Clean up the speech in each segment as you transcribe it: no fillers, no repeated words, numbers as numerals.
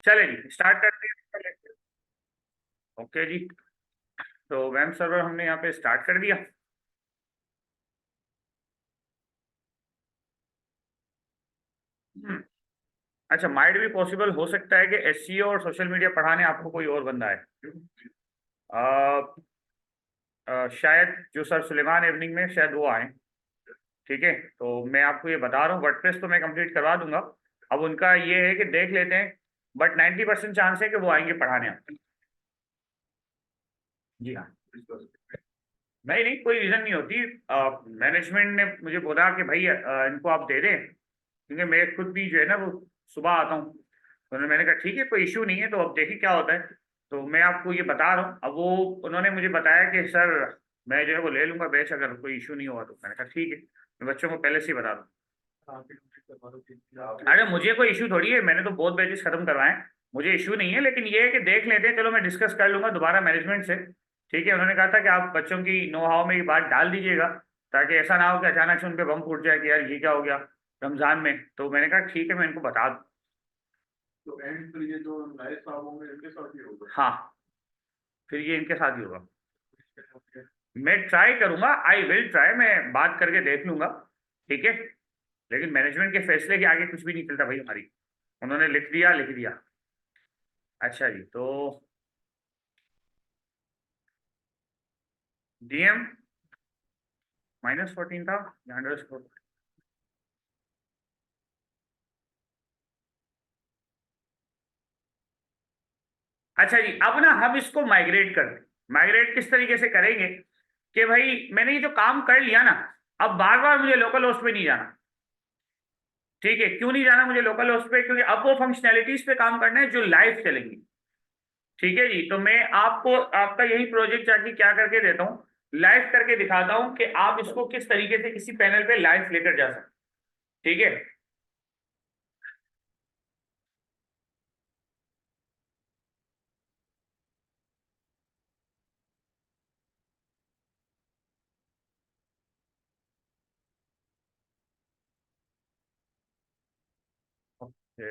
चले जी, स्टार्ट करते हैं। ओके जी, तो वेब सर्वर हमने यहाँ पे स्टार्ट कर दिया। हम्म, अच्छा, माइट भी पॉसिबल हो सकता है कि एसईओ और सोशल मीडिया पढ़ाने आपको कोई और बंदा है। शायद जो सर सुलेमान इवनिंग में शायद वो आए। ठीक है, तो मैं आपको ये बता रहा हूँ, वर्डप्रेस तो मैं कंप्लीट करवा दूंगा। अब उनका ये है कि देख लेते हैं, बट 90% चांस है कि वो आएंगे पढ़ाने आपको। जी हाँ। नहीं नहीं, कोई रीजन नहीं होती। मैनेजमेंट ने मुझे बोला कि भाई इनको आप दे दें, क्योंकि मैं खुद भी जो है ना वो सुबह आता हूँ। तो मैंने कहा ठीक है, कोई इशू नहीं है, तो अब देखिए क्या होता है। तो मैं आपको ये बता रहा हूँ। अब वो उन्होंने मुझे बताया कि सर मैं जो है वो ले लूंगा बैच, अगर कोई इशू नहीं हुआ तो। मैंने कहा ठीक है, मैं बच्चों को पहले से ही बता दूँ। अरे मुझे कोई इशू थोड़ी है, मैंने तो बहुत बैचेस खत्म करवाए हैं, मुझे इशू नहीं है। लेकिन ये है कि देख लेते हैं, चलो मैं डिस्कस कर लूंगा दोबारा मैनेजमेंट से। ठीक है, उन्होंने कहा था कि आप बच्चों की नो हाउ में ये बात डाल दीजिएगा, ताकि ऐसा ना हो कि अचानक से उन पे बम फूट जाए कि यार ये क्या हो गया रमजान में। तो मैंने कहा ठीक है, मैं इनको बता दूँ। तो एंड फिर ये जो नए साहब होंगे इनके साथ ही होगा? हाँ, फिर ये इनके साथ ही होगा। मैं ट्राई करूंगा, आई विल ट्राई, मैं बात करके देख लूंगा। ठीक है, लेकिन मैनेजमेंट के फैसले के आगे कुछ भी नहीं चलता भाई हमारी। उन्होंने लिख दिया लिख दिया। अच्छा जी, तो डीएम -14 था या अंडरस्कोर? अच्छा जी, अब ना हम इसको माइग्रेट कर दें। माइग्रेट किस तरीके से करेंगे कि भाई मैंने ये जो काम कर लिया ना, अब बार बार मुझे लोकल होस्ट पे नहीं जाना। ठीक है, क्यों नहीं जाना मुझे लोकल होस्ट पे? क्योंकि अब वो फंक्शनैलिटीज पे काम करना है जो लाइव चलेंगी। ठीक है जी, तो मैं आपको आपका यही प्रोजेक्ट जाके क्या करके देता हूँ, लाइव करके दिखाता हूँ कि आप इसको किस तरीके से किसी पैनल पे लाइव लेकर जा सकते। ठीक है। ओके,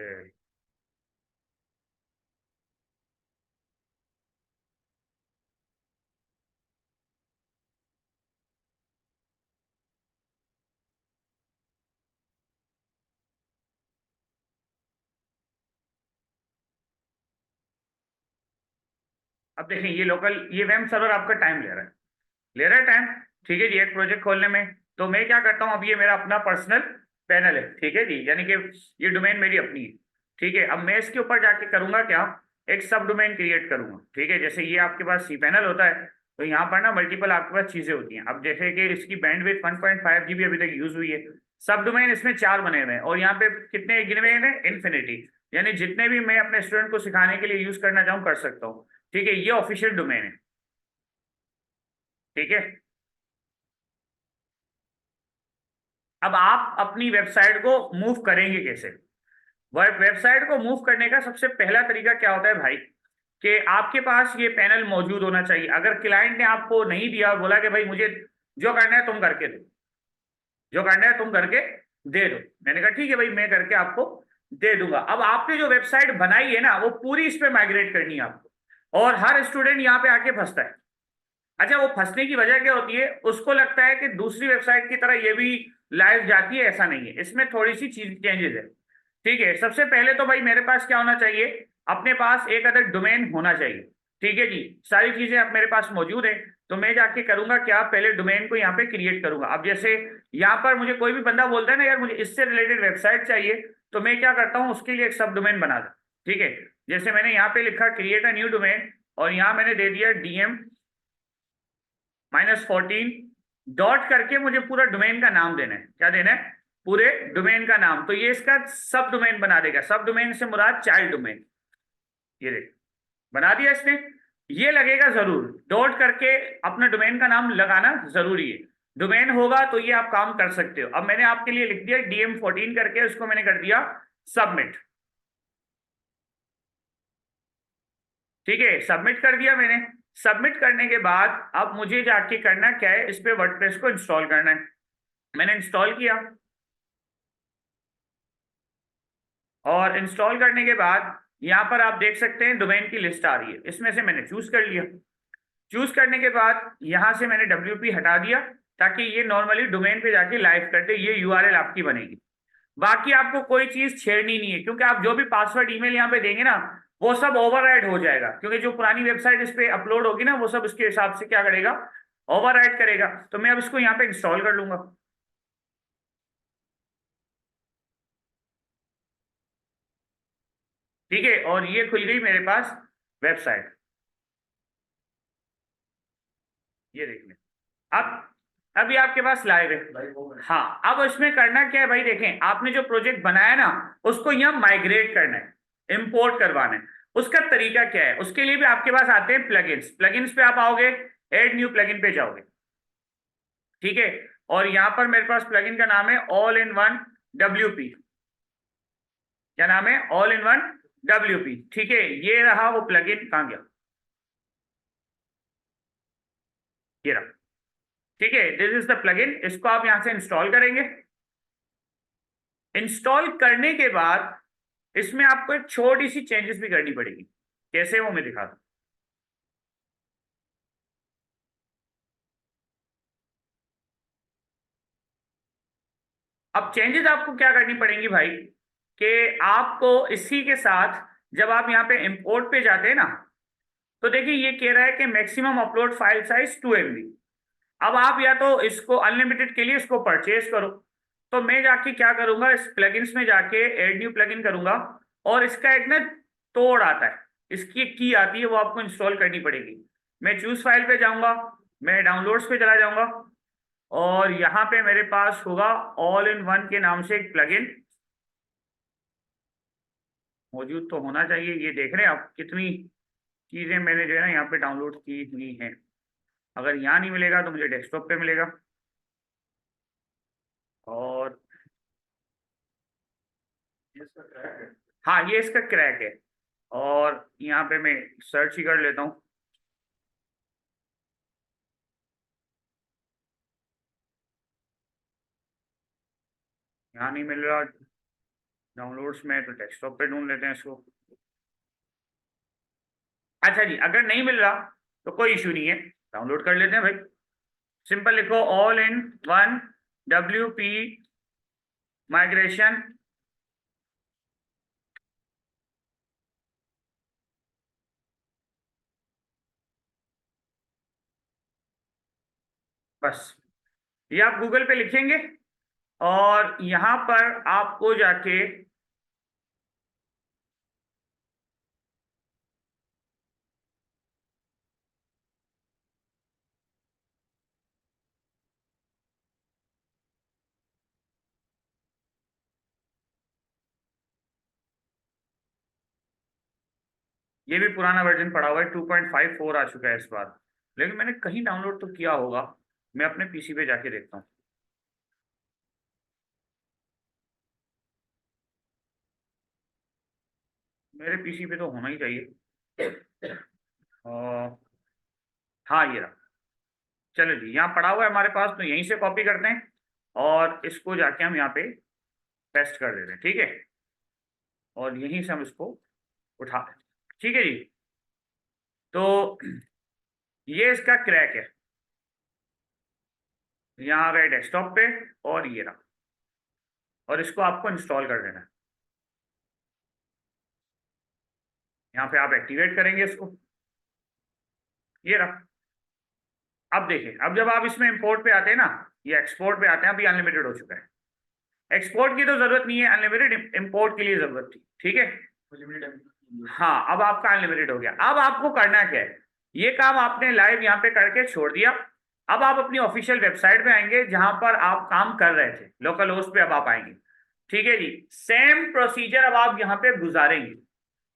अब देखें ये लोकल, ये वेब सर्वर आपका टाइम ले रहा है, ले रहा है टाइम। ठीक है जी, एक प्रोजेक्ट खोलने में। तो मैं क्या करता हूँ, अब ये मेरा अपना पर्सनल पैनल है। ठीक है जी, यानी कि ये डोमेन मेरी अपनी है। ठीक है, अब मैं इसके ऊपर जाके करूंगा क्या, एक सब डोमेन क्रिएट करूंगा। ठीक है, जैसे ये आपके पास सी पैनल होता है, तो यहाँ पर ना मल्टीपल आपके पास चीजें होती हैं। अब जैसे कि इसकी बैंडविड्थ 1.5 GB अभी तक यूज हुई है। सब डोमेन इसमें 4 बने हुए हैं, और यहाँ पे कितने गिने हुए हैं? इन्फिनिटी। यानी जितने भी मैं अपने स्टूडेंट को सिखाने के लिए यूज करना चाहूँ कर सकता हूँ। ठीक है, ये ऑफिशियल डोमेन है। ठीक है, अब आप अपनी वेबसाइट को मूव करेंगे कैसे? वेबसाइट को मूव करने का सबसे पहला तरीका क्या होता है भाई, कि आपके पास ये पैनल मौजूद होना चाहिए। अगर क्लाइंट ने आपको नहीं दिया और बोला कि भाई मुझे जो करना है तुम करके दो, जो करना है तुम करके दे दो, मैंने कहा ठीक है भाई, मैं करके आपको दे दूंगा। अब आपने जो वेबसाइट बनाई है ना, वो पूरी इस पे माइग्रेट करनी है आपको, और हर स्टूडेंट यहाँ पे आके फंसता है। अच्छा, वो फंसने की वजह क्या होती है? उसको लगता है कि दूसरी वेबसाइट की तरह ये भी लाइव जाती है, ऐसा नहीं है, इसमें थोड़ी सी चीज चेंजेस है। ठीक है, सबसे पहले तो भाई मेरे पास क्या होना चाहिए, अपने पास एक अदर डोमेन होना चाहिए। ठीक है जी, सारी चीजें अब मेरे पास मौजूद है। तो मैं जाके करूंगा क्या, पहले डोमेन को यहाँ पे क्रिएट करूंगा। अब जैसे यहाँ पर मुझे कोई भी बंदा बोलता है ना यार मुझे इससे रिलेटेड वेबसाइट चाहिए, तो मैं क्या करता हूँ, उसके लिए एक सब डोमेन बना दूँ। ठीक है, जैसे मैंने यहाँ पे लिखा क्रिएट अ न्यू डोमेन, और यहाँ मैंने दे दिया डीएम -14 डॉट करके, मुझे पूरा डोमेन का नाम देना है। क्या देना है? पूरे डोमेन का नाम। तो ये इसका सब डोमेन बना देगा। सब डोमेन से मुराद चाइल्ड डोमेन। ये देख, बना दिया इसने। ये लगेगा जरूर, डॉट करके अपने डोमेन का नाम लगाना जरूरी है। डोमेन होगा तो ये आप काम कर सकते हो। अब मैंने आपके लिए लिख दिया DM14 करके, उसको मैंने कर दिया सबमिट। ठीक है, सबमिट कर दिया मैंने। सबमिट करने के बाद अब मुझे जाके करना क्या है, इस पे वर्डप्रेस को इंस्टॉल करना है। मैंने इंस्टॉल किया, और इंस्टॉल करने के बाद यहाँ पर आप देख सकते हैं डोमेन की लिस्ट आ रही है, इसमें से मैंने चूज कर लिया। चूज करने के बाद यहाँ से मैंने WP हटा दिया ताकि ये नॉर्मली डोमेन पे जाके लाइव कर दे, ये URL आपकी बनेगी। बाकी आपको कोई चीज छेड़नी नहीं है, क्योंकि आप जो भी पासवर्ड ईमेल यहाँ पे देंगे ना वो सब ओवरराइड हो जाएगा, क्योंकि जो पुरानी वेबसाइट इस पे अपलोड होगी ना वो सब इसके हिसाब से क्या करेगा, ओवरराइड करेगा। तो मैं अब इसको यहाँ पे इंस्टॉल कर लूंगा। ठीक है, और ये खुल गई मेरे पास वेबसाइट, ये देख लें। अब अभी आपके पास लाइव है। हाँ, अब इसमें करना क्या है भाई, देखें आपने जो प्रोजेक्ट बनाया ना उसको यहाँ माइग्रेट करना है, इंपोर्ट करवाना है। उसका तरीका क्या है, उसके लिए भी आपके पास आते हैं प्लगइन्स। प्लगइन्स पे आप आओगे, ऐड न्यू प्लगइन पे जाओगे। ठीक है, और यहाँ पर मेरे पास प्लगइन का नाम है ऑल इन वन WP। क्या नाम है? All in one WP। ठीक है, ये रहा वो प्लगइन, कहाँ गया, ये रहा। ठीक है, दिस इज द प्लगइन, इसको आप यहां से इंस्टॉल करेंगे। इंस्टॉल करने के बाद इसमें आपको एक छोटी सी चेंजेस भी करनी पड़ेगी। कैसे, वो मैं दिखाता हूं। अब चेंजेस आपको क्या करनी पड़ेंगी भाई, कि आपको इसी के साथ जब आप यहाँ पे इंपोर्ट पे जाते हैं ना, तो देखिए ये कह रहा है कि maximum upload file size 2 MB। अब आप या तो इसको अनलिमिटेड के लिए इसको परचेज करो, तो मैं जाके क्या करूंगा, इस प्लगइन्स में जाके ऐड न्यू प्लगइन करूंगा, और इसका एक ना तोड़ आता है, इसकी एक की आती है, वो आपको इंस्टॉल करनी पड़ेगी। मैं चूज फाइल पे जाऊंगा, मैं डाउनलोड्स पे चला जाऊंगा, और यहाँ पे मेरे पास होगा ऑल इन वन के नाम से एक प्लगइन मौजूद तो होना चाहिए। ये देख रहे हैं आप कितनी चीजें मैंने जो है ना यहाँ पे डाउनलोड की हुई हैं। अगर यहाँ नहीं मिलेगा तो मुझे डेस्कटॉप पे मिलेगा। और हाँ, ये इसका क्रैक है, और यहाँ पे मैं सर्च ही कर लेता हूँ। यहाँ नहीं मिल रहा डाउनलोड्स में, तो डेस्कटॉप पे ढूंढ लेते हैं इसको। अच्छा जी, अगर नहीं मिल रहा तो कोई इशू नहीं है, डाउनलोड कर लेते हैं भाई। सिंपल लिखो all in one WP migration, बस ये आप गूगल पे लिखेंगे, और यहाँ पर आपको जाके ये भी पुराना वर्जन पड़ा हुआ है, 2.54 आ चुका है इस बार, लेकिन मैंने कहीं डाउनलोड तो किया होगा। मैं अपने PC पे जाके देखता हूँ। मेरे PC पे तो होना ही चाहिए। हाँ, ये रहा। चलो जी, यहाँ पड़ा हुआ है हमारे पास, तो यहीं से कॉपी करते हैं और इसको जाके हम यहाँ पे पेस्ट कर देते हैं। ठीक है, और यहीं से हम इसको उठा देते हैं। ठीक है जी, तो ये इसका क्रैक है, यहाँ आ गए डेस्कटॉप पे, और ये रहा, और इसको आपको इंस्टॉल कर देना है। यहाँ पे आप एक्टिवेट करेंगे इसको, ये रहा। अब देखिए, अब जब आप इसमें इंपोर्ट पे आते हैं ना, ये एक्सपोर्ट पे आते हैं, अभी अनलिमिटेड हो चुका है। एक्सपोर्ट की तो जरूरत नहीं है, अनलिमिटेड इंपोर्ट के लिए जरूरत थी। ठीक है, हाँ, अब आपका अनलिमिटेड हो गया। अब आपको करना क्या है, ये काम आपने लाइव यहाँ पे करके छोड़ दिया। अब आप अपनी ऑफिशियल वेबसाइट पे आएंगे जहां पर आप काम कर रहे थे, लोकल होस्ट पे अब आप आएंगे। ठीक है जी, सेम प्रोसीजर अब आप यहाँ पे गुजारेंगे,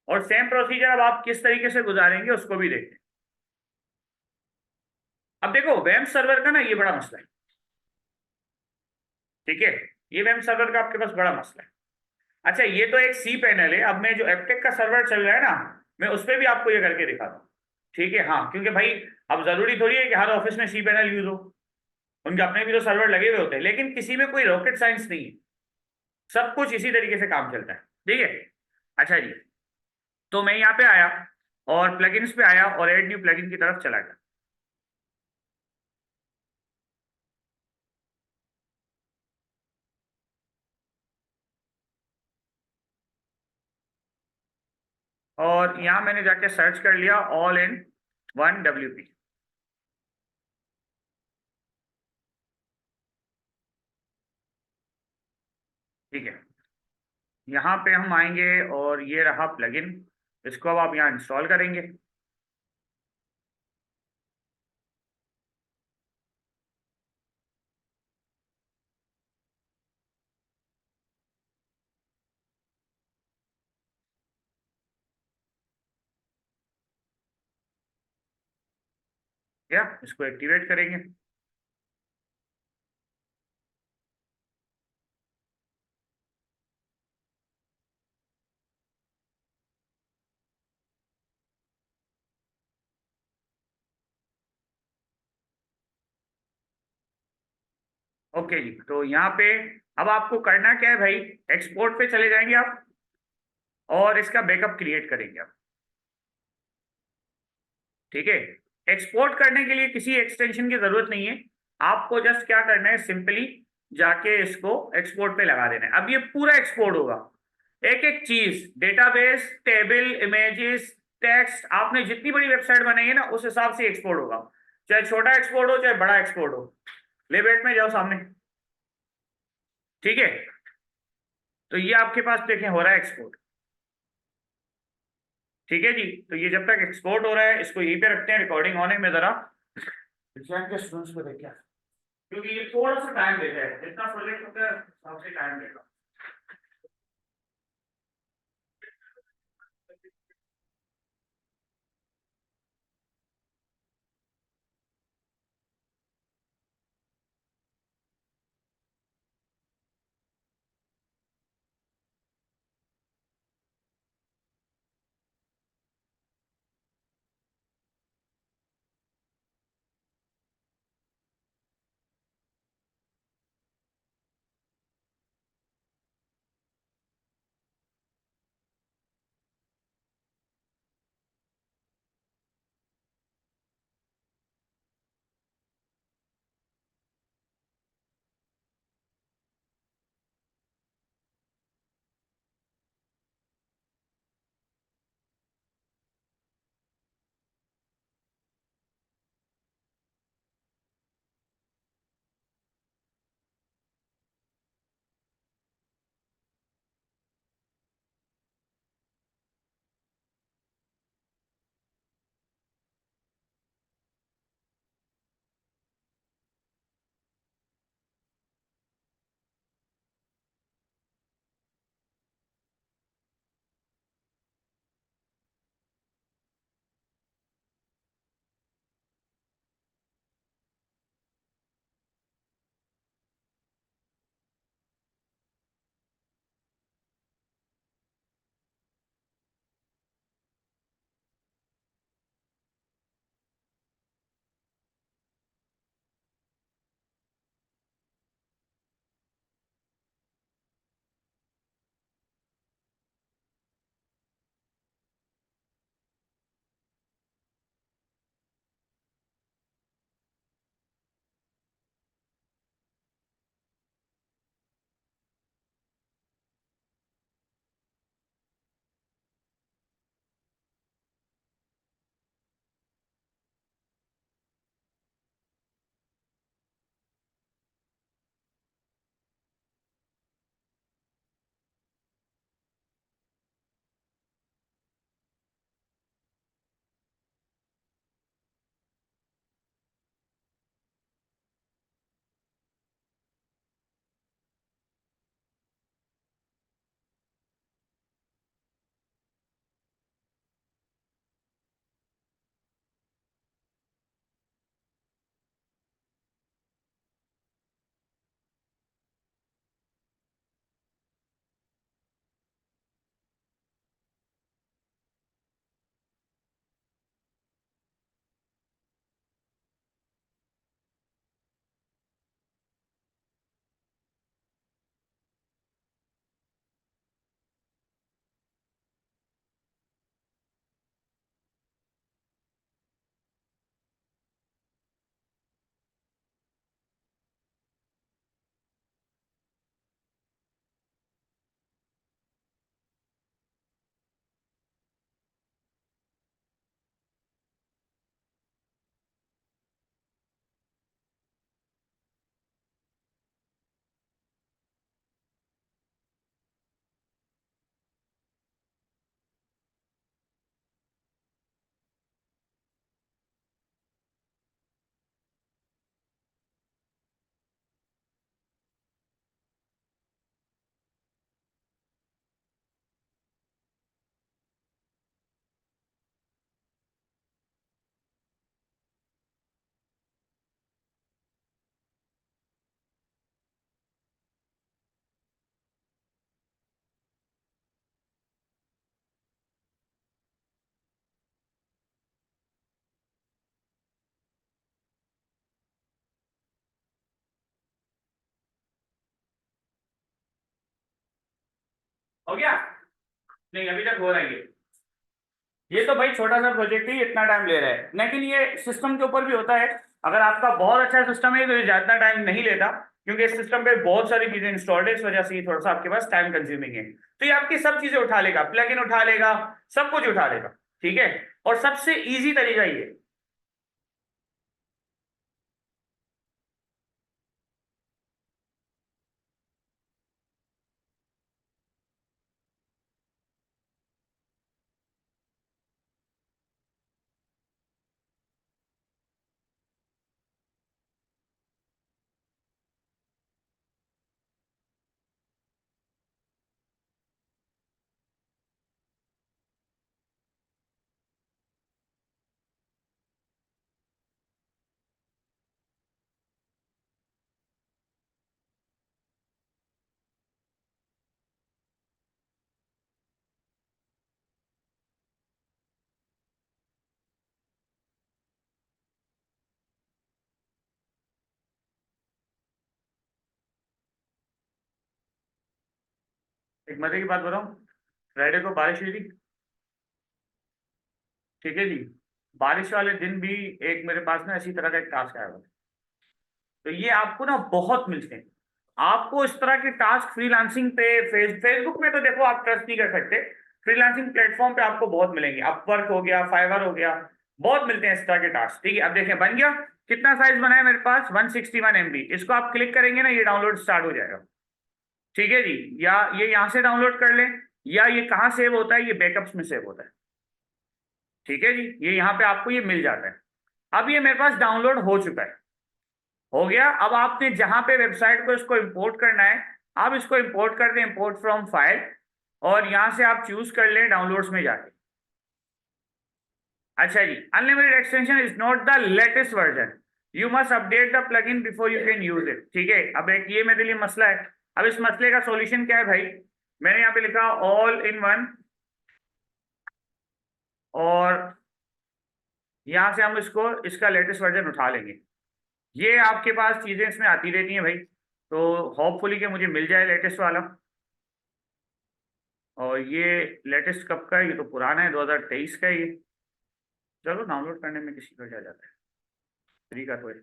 और सेम प्रोसीजर अब आप किस तरीके से गुजारेंगे उसको भी देखते हैं। अब देखो, वेब सर्वर का ना ये बड़ा मसला है। ठीक है, ये वेब सर्वर का आपके पास बड़ा मसला है। अच्छा, ये तो एक सी पैनल है, अब मैं जो एपटेक का सर्वर चल रहा है ना, मैं उस पर भी आपको ये करके दिखाता हूँ। ठीक है, हाँ, क्योंकि भाई अब जरूरी थोड़ी है कि हर ऑफिस में सी पैनल यूज हो, उनके अपने भी तो सर्वर लगे हुए होते हैं, लेकिन किसी में कोई रॉकेट साइंस नहीं है, सब कुछ इसी तरीके से काम चलता है। ठीक है, अच्छा जी, तो मैं यहाँ पे आया और प्लगइन्स पे आया और ऐड न्यू प्लगइन की तरफ चला गया। और यहाँ मैंने जाके सर्च कर लिया ऑल इन वन WP। ठीक है, यहाँ पे हम आएंगे और ये रहा प्लगइन। इसको अब आप यहाँ इंस्टॉल करेंगे। या इसको एक्टिवेट करेंगे। ओके जी, तो यहाँ पे अब आपको करना क्या है भाई, एक्सपोर्ट पे चले जाएंगे आप और इसका बैकअप क्रिएट करेंगे आप। ठीक है, एक्सपोर्ट करने के लिए किसी एक्सटेंशन की जरूरत नहीं है। आपको जस्ट क्या करना है, सिंपली जाके इसको एक्सपोर्ट पे लगा देना है। अब ये पूरा एक्सपोर्ट होगा, एक एक चीज, डेटाबेस, टेबल, इमेजेस, टेक्स्ट, आपने जितनी बड़ी वेबसाइट बनाई है ना उस हिसाब से एक्सपोर्ट होगा। चाहे छोटा एक्सपोर्ट हो चाहे बड़ा एक्सपोर्ट हो। ले बैठ में जाओ सामने। ठीक है, तो ये आपके पास देखें हो रहा है एक्सपोर्ट। ठीक है जी, तो ये जब तक एक्सपोर्ट हो रहा है इसको यहीं पे रखते हैं, रिकॉर्डिंग होने में जरा विज्ञान के स्टूडेंट्स को देखिए, क्योंकि ये थोड़ा सा टाइम लेता है, जितना प्रोजेक्ट होता है सबसे टाइम लेगा। हो गया? नहीं अभी तक हो रहा है ये तो भाई छोटा सा प्रोजेक्ट ही इतना टाइम ले रहा है, लेकिन ये सिस्टम के ऊपर भी होता है। अगर आपका बहुत अच्छा सिस्टम है तो ये ज्यादा टाइम नहीं लेता, क्योंकि इस सिस्टम पे बहुत सारी चीजें इंस्टॉल्ड है, इस वजह से ये थोड़ा सा आपके पास टाइम कंज्यूमिंग है। तो ये आपकी सब चीजें उठा लेगा, प्लग इन उठा लेगा, सब कुछ उठा लेगा। ठीक है, और सबसे इजी तरीका ये। एक मजे की बात बताऊं, फ्राइडे को बारिश हुई थी। ठीक है जी, बारिश वाले दिन भी एक मेरे पास ना इसी तरह का एक टास्क आया हुआ था। तो ये आपको ना बहुत मिलते हैं। आपको इस तरह के टास्क फ्रीलांसिंग पे, फेसबुक में तो देखो आप ट्रस्ट नहीं कर सकते, फ्रीलांसिंग प्लेटफॉर्म पे आपको बहुत मिलेंगे। अपवर्क हो गया, फाइवर हो गया, बहुत मिलते हैं इस तरह के टास्क। ठीक है, अब देखें बन गया। कितना साइज बना है मेरे पास? 161 MB। इसको आप क्लिक करेंगे ना, ये डाउनलोड स्टार्ट हो जाएगा। ठीक है जी, या ये यहाँ से डाउनलोड कर लें, या ये कहाँ सेव होता है, ये बैकअप्स में सेव होता है। ठीक है जी, ये यहाँ पे आपको ये मिल जाता है। अब ये मेरे पास डाउनलोड हो चुका है, हो गया। अब आपने जहां पे वेबसाइट को इसको इंपोर्ट करना है, आप इसको इंपोर्ट कर दें, इंपोर्ट फ्रॉम फाइल, और यहां से आप चूज कर लें डाउनलोड्स में जाके। अच्छा जी, unlimited extension is not the latest version, you must update the plugin before you can use it. ठीक है, अब एक ये मेरे लिए मसला है। अब इस मसले का सॉल्यूशन क्या है भाई? मैंने यहाँ पे लिखा ऑल इन वन, और यहाँ से हम इसको, इसका लेटेस्ट वर्जन उठा लेंगे। ये आपके पास चीजें इसमें आती रहती हैं भाई, तो होपफुली कि मुझे मिल जाए लेटेस्ट वाला। और ये लेटेस्ट कब का है? ये तो पुराना है, 2023 का है ये। चलो डाउनलोड करने में किसी को क्या जाता है, फ्री का तो है।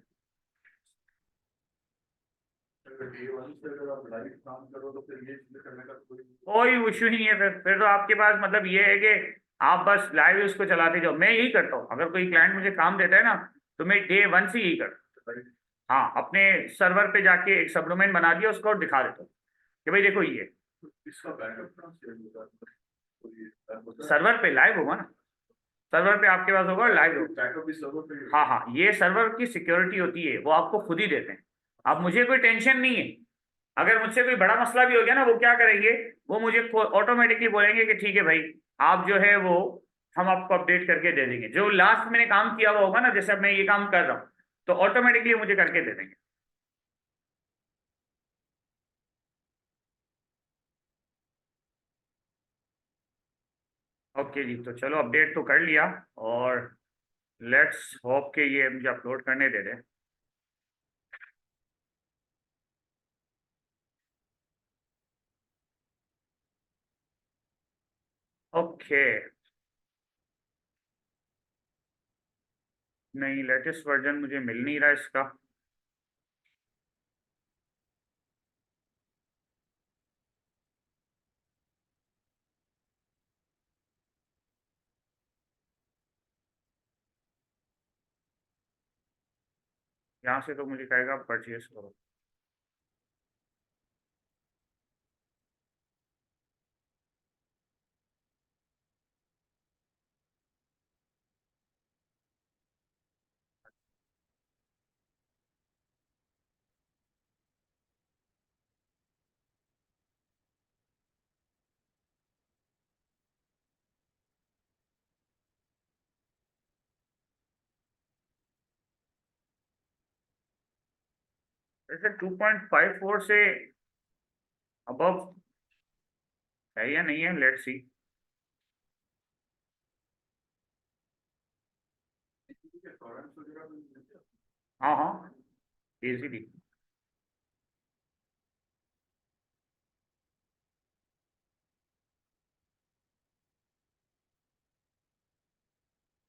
कोई इशू ही नहीं है, फिर तो आपके पास मतलब ये है कि आप बस लाइव उसको चलाते जाओ। मैं यही करता हूँ, अगर कोई क्लाइंट मुझे काम देता है ना, तो मैं डे वन से यही करता हूँ। हाँ, अपने सर्वर पे जाके एक सब डोमेन बना दिया उसको, और दिखा देता हूँ कि भाई देखो ये सर्वर पे लाइव होगा ना, सर्वर पे आपके पास होगा लाइव होगा। हाँ हाँ, ये सर्वर की सिक्योरिटी होती है, वो आपको खुद ही देते हैं। अब मुझे कोई टेंशन नहीं है, अगर मुझसे कोई बड़ा मसला भी हो गया ना, वो क्या करेंगे, वो मुझे ऑटोमेटिकली बोलेंगे कि ठीक है भाई, आप जो है वो, हम आपको अपडेट करके दे देंगे। जो लास्ट मैंने काम किया हुआ होगा ना, जैसे अब मैं ये काम कर रहा हूँ, तो ऑटोमेटिकली मुझे करके दे देंगे। ओके जी, तो चलो अपडेट तो कर लिया, और लेट्स होप के ये मुझे अपलोड करने दे दे। ओके, नहीं लेटेस्ट वर्जन मुझे मिल नहीं रहा इसका। यहाँ से तो मुझे कहेगा परचेज करो। वैसे 2.54 से अबव है या नहीं है, लेट्स सी। हाँ हाँ, इजीली।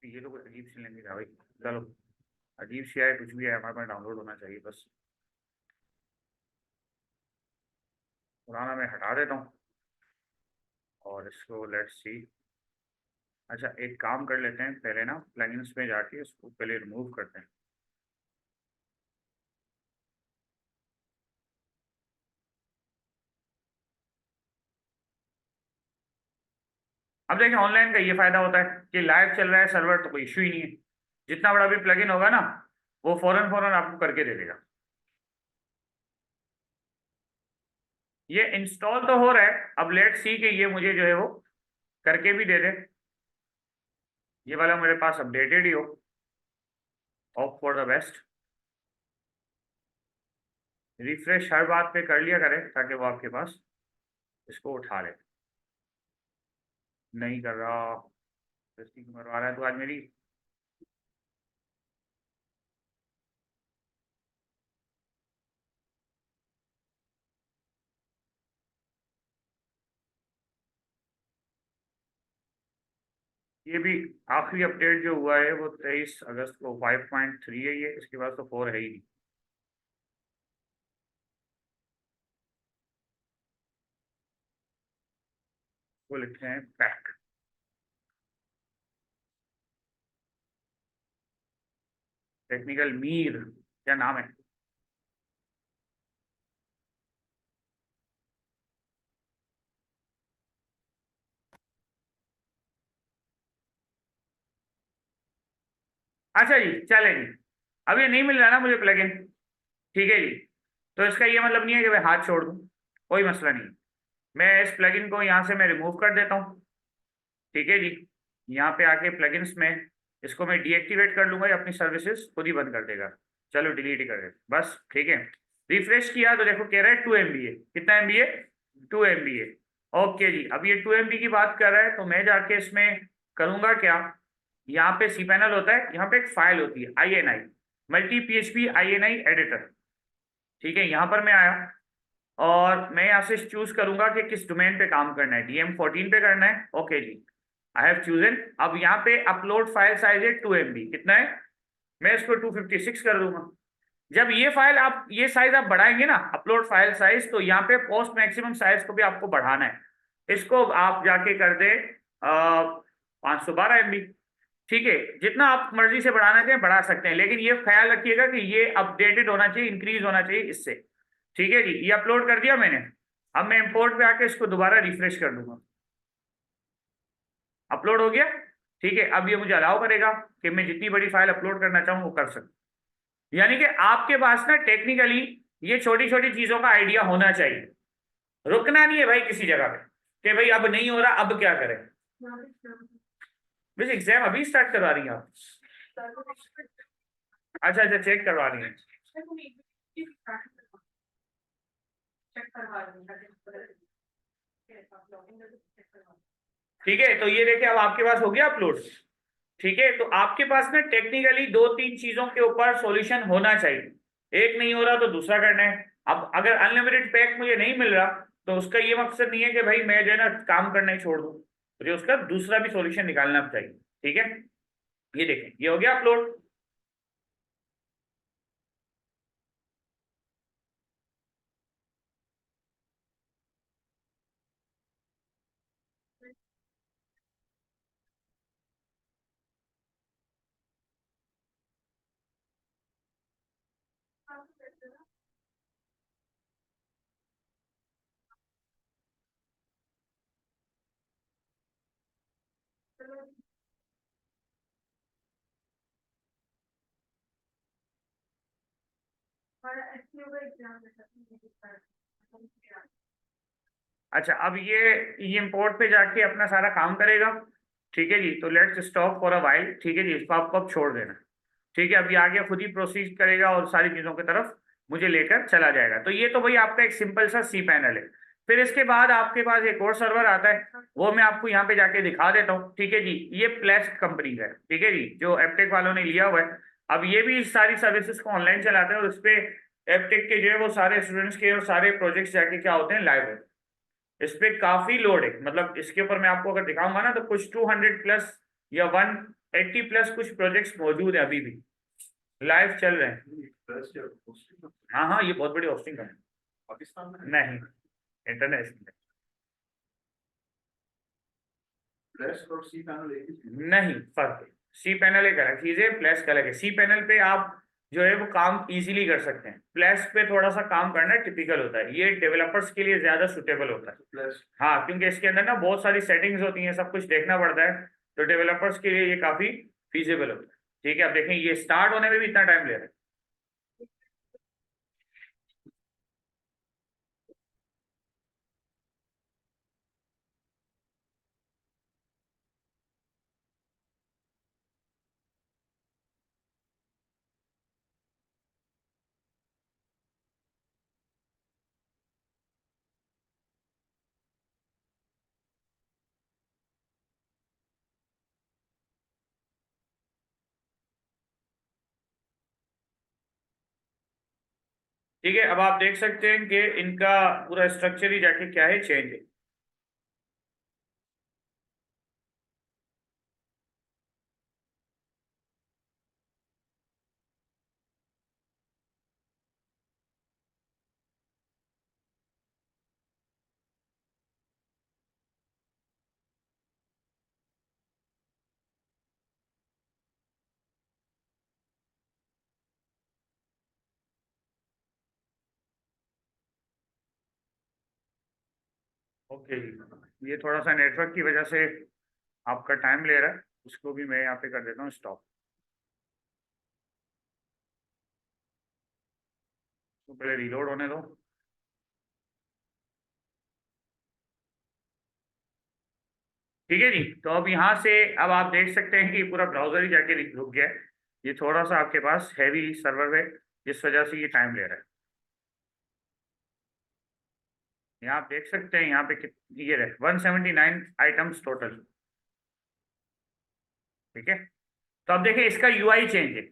ये तो कोई अजीब सी लैंग्वेज है भाई। चलो, अजीब सी है कुछ भी है, हमारे पास डाउनलोड होना चाहिए बस। पुराना मैं हटा देता हूँ और इसको लेट्स सी। अच्छा, एक काम कर लेते हैं, पहले ना प्लगइन्स में जाके इसको पहले रिमूव करते हैं। अब देखिए, ऑनलाइन का ये फायदा होता है कि लाइव चल रहा है सर्वर तो कोई इशू ही नहीं है। जितना बड़ा भी प्लगइन होगा ना, वो फौरन फौरन आपको करके दे देगा। ये इंस्टॉल तो हो रहा है, अब लेट्स सी कि ये मुझे जो है वो करके भी दे दे। ये वाला मेरे पास अपडेटेड ही हो। Hope for the best. Refresh हर बात पे कर लिया करें ताकि वो आपके पास इसको उठा ले। नहीं कर रहा, मरवा रहा है तो आज मेरी। ये भी आखिरी अपडेट जो हुआ है वो 23 अगस्त को 5.3 है ये, इसके बाद तो 4 है ही नहीं। वो लिखते हैं पैक। टेक्निकल मीर, क्या नाम है। अच्छा जी, चले जी। अब ये नहीं मिल रहा ना मुझे प्लगइन, ठीक है जी। तो इसका ये मतलब नहीं है कि मैं हाथ छोड़ दूँ, कोई मसला नहीं। मैं इस प्लगइन को यहाँ से मैं रिमूव कर देता हूँ, ठीक है जी। यहाँ पे आके प्लगइन्स में इसको मैं डीएक्टिवेट कर लूंगा, या अपनी सर्विसेज खुद ही बंद कर देगा। चलो डिलीट ही कर दे बस, ठीक है। रिफ्रेश किया तो देखो कह रहा है 2 MB है। कितना MB है? 2 MB है। ओके जी, अब ये 2 MB की बात कर रहा है तो मैं जाके इसमें करूंगा क्या। यहाँ पे सी पैनल होता है, यहाँ पे एक फाइल होती है INI, multi PHP INI editor. ठीक है, यहाँ पर मैं आया और मैं यहाँ से चूज करूंगा कि किस डोमेन पे काम करना है। DM14 पे करना है, ओके जी। I have chosen. अब यहाँ पे अपलोड फाइल साइज है 2 MB। कितना है? मैं इसको 256 कर दूंगा। जब ये फाइल आप ये साइज आप बढ़ाएंगे ना, अपलोड फाइल साइज, तो यहाँ पे पोस्ट मैक्सिमम साइज को भी आपको बढ़ाना है। इसको आप जाके कर दे 512 MB। ठीक है, जितना आप मर्जी से बढ़ाना चाहें बढ़ा सकते हैं, लेकिन ये ख्याल रखिएगा कि ये अपडेटेड होना चाहिए, इंक्रीज होना चाहिए इससे। ठीक है जी, ये अपलोड कर दिया मैंने। अब मैं इंपोर्ट पे आके इसको दोबारा रिफ्रेश कर दूंगा। अपलोड हो गया। ठीक है, अब ये मुझे अलाउ करेगा कि मैं जितनी बड़ी फाइल अपलोड करना चाहूँ वो कर सकूँ। यानी कि आपके पास ना टेक्निकली ये छोटी छोटी चीजों का आइडिया होना चाहिए। रुकना नहीं है भाई किसी जगह पे कि भाई अब नहीं हो रहा, अब क्या करें। वैसे एग्जाम अभी स्टार्ट करवा रही हैं आप? अच्छा अच्छा, चेक करवा रही हैं। ठीक है, तो ये देखिए अब आपके पास हो गया अपलोड। ठीक है, तो आपके पास ना टेक्निकली 2-3 चीजों के ऊपर सॉल्यूशन होना चाहिए। एक नहीं हो रहा तो दूसरा करना है। अब अगर अनलिमिटेड पैक मुझे नहीं मिल रहा तो उसका ये मकसद नहीं है कि भाई मैं जो है ना काम करना ही छोड़ दूं, मुझे उसका दूसरा भी सॉल्यूशन निकालना चाहिए। ठीक है, ये देखें ये हो गया अपलोड। अच्छा, अब ये इंपोर्ट पे जाके अपना सारा काम करेगा। ठीक है जी, तो let's stop for a while. ठीक है जी, इसको आपको अब छोड़ देना। ठीक है, अब ये आगे खुद ही प्रोसीड करेगा और सारी चीजों की तरफ मुझे लेकर चला जाएगा। तो ये तो भाई आपका एक सिंपल सा सी पैनल है। फिर इसके बाद आपके पास एक और सर्वर आता है, वो मैं आपको यहाँ पे जाके दिखा देता हूँ। ठीक है जी, ये प्लेस्ट कंपनी का है। ठीक है जी, जो एपटेक वालों ने लिया हुआ है। अब ये भी सारी सर्विसेज को ऑनलाइन चलाते हैं और उस पे एपटेक के जो है वो सारे स्टूडेंट्स के और सारे प्रोजेक्ट्स जाके क्या होते हैं, लाइव होते हैं। इस पे काफी लोड है, मतलब इसके ऊपर मैं आपको अगर दिखाऊंगा ना तो कुछ 200 प्लस या 1 80+ कुछ प्रोजेक्ट्स मौजूद है अभी भी, लाइव चल रहे हैं। हाँ हाँ, ये बहुत बड़ी होस्टिंग है। पाकिस्तान में नहीं, इंटरनेशनल नहीं, फर्क है। सी पैनल एक अलग चीज है, प्लस का अलग है। सी पैनल पे आप जो है वो काम इजीली कर सकते हैं, प्लस पे थोड़ा सा काम करना टिपिकल होता है, ये डेवलपर्स के लिए ज्यादा सुटेबल होता है। प्लस हाँ, क्योंकि इसके अंदर ना बहुत सारी सेटिंग्स होती हैं, सब कुछ देखना पड़ता है, तो डेवलपर्स के लिए ये काफी फीजिबल होता है। ठीक है, अब देखें ये स्टार्ट होने में भी इतना टाइम ले रहा है। ठीक है, अब आप देख सकते हैं कि इनका पूरा स्ट्रक्चर ही जाके क्या है, चेंज है। ओके जी, ये थोड़ा सा नेटवर्क की वजह से आपका टाइम ले रहा है, उसको भी मैं यहाँ पे कर देता हूँ स्टॉप। तो पहले रीलोड होने दो। ठीक है जी, तो अब यहाँ से अब आप देख सकते हैं कि पूरा ब्राउजर ही जाके रुक गया है। ये थोड़ा सा आपके पास हैवी सर्वर है, जिस वजह से ये टाइम ले रहा है। यहाँ आप देख सकते हैं, यहाँ पे ये रहे 179 आइटम्स टोटल। ठीक है, तो अब देखिए इसका यूआई चेंज है,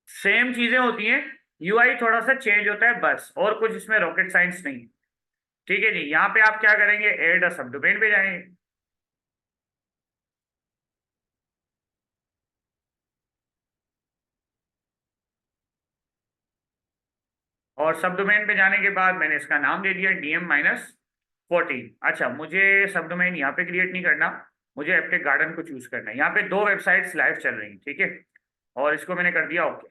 सेम चीजें होती हैं, यूआई थोड़ा सा चेंज होता है बस, और कुछ इसमें रॉकेट साइंस नहीं है। ठीक है जी, यहाँ पे आप क्या करेंगे, एड अ सब डोमेन पे जाएंगे, और सब डोमेन पे जाने के बाद मैंने इसका नाम दे दिया DM-14। अच्छा, मुझे सब डोमेन यहाँ पे क्रिएट नहीं करना, मुझे एप्टेक गार्डन को चूज करना है। यहाँ पे दो वेबसाइट्स लाइव चल रही हैं, ठीक है, और इसको मैंने कर दिया ओके।